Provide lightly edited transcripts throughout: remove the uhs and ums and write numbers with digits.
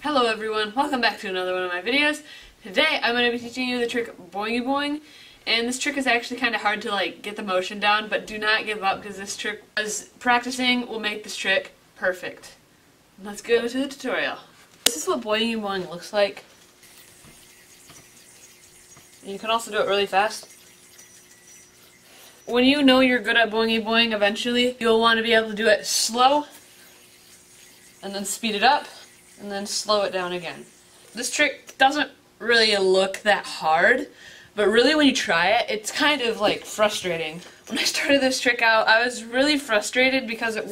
Hello everyone, welcome back to another one of my videos. Today I'm going to be teaching you the trick Boing-e-Boing, and this trick is actually kind of hard to get the motion down, but do not give up because this trick, as practicing, will make this trick perfect. Let's go to the tutorial. This is what Boing-e-Boing looks like. And you can also do it really fast. When you know you're good at Boing-e-Boing, eventually you'll want to be able to do it slow, and then speed it up, and then slow it down again. This trick doesn't really look that hard, but really when you try it, it's kind of frustrating. When I started this trick out, I was really frustrated because it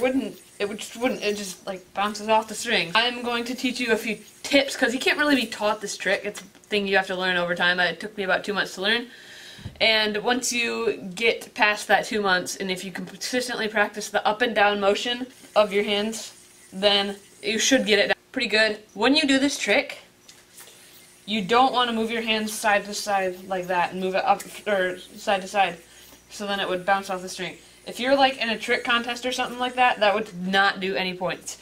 just bounces off the string. I'm going to teach you a few tips because you can't really be taught this trick. It's a thing you have to learn over time. It took me about 2 months to learn. And once you get past that 2 months, and if you can consistently practice the up and down motion of your hands, then you should get it down pretty good. When you do this trick, you don't want to move your hands side to side like that and move it up or side to side, so then it would bounce off the string. If you're in a trick contest or something like that, that would not do any points.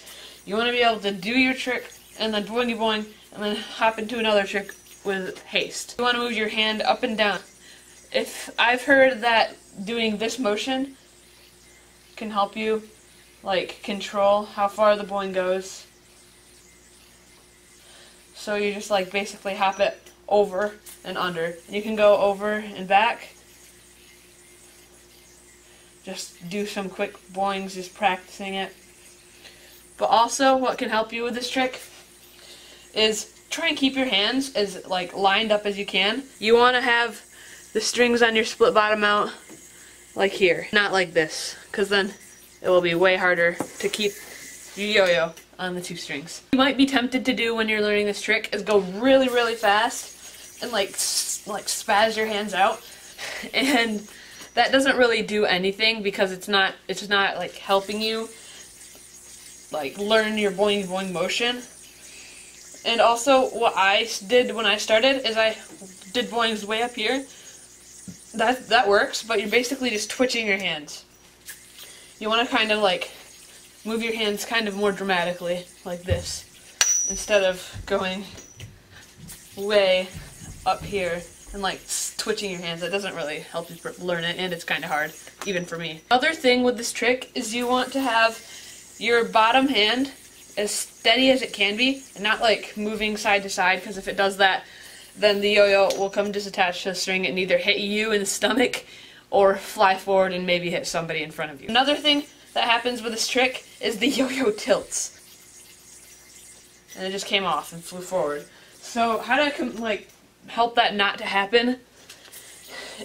You want to be able to do your trick and then boing-e-boing and then hop into another trick with haste. You want to move your hand up and down. If I've heard that doing this motion can help you control how far the boing goes. So you just basically hop it over and under. And you can go over and back. Just do some quick boings, just practicing it. But also what can help you with this trick is try and keep your hands as lined up as you can. You want to have the strings on your split bottom mount like here, not like this, because then it will be way harder to keep your yo-yo on the 2 strings. You might be tempted to do when you're learning this trick is go really, really fast and spaz your hands out, and that doesn't really do anything because it's not helping you learn your boing-boing motion. And also what I did when I started is I did boings way up here. That works, but you're basically just twitching your hands. You want to kind of move your hands kind of more dramatically, like this, instead of going way up here and twitching your hands. That doesn't really help you learn it, and it's kind of hard, even for me. Other thing with this trick is you want to have your bottom hand as steady as it can be, and not moving side to side, because if it does that, then the yo-yo will come disattached to the string and either hit you in the stomach or fly forward and maybe hit somebody in front of you. Another thing that happens with this trick is the yo-yo tilts. And it just came off and flew forward. So how to help that not to happen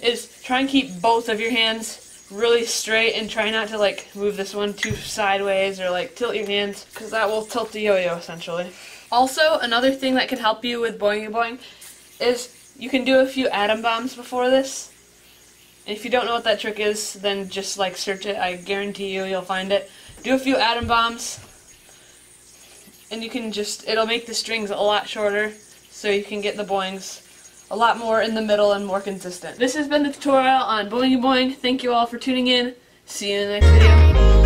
is try and keep both of your hands really straight and try not to move this one too sideways or tilt your hands, because that will tilt the yo-yo essentially. Also, another thing that can help you with Boing-e-Boing is you can do a few atom bombs before this. And if you don't know what that trick is, then just search it. I guarantee you'll find it. Do a few atom bombs, and you can it'll make the strings a lot shorter, so you can get the boings a lot more in the middle and more consistent. This has been the tutorial on Boing-e-Boing. Thank you all for tuning in. See you in the next video.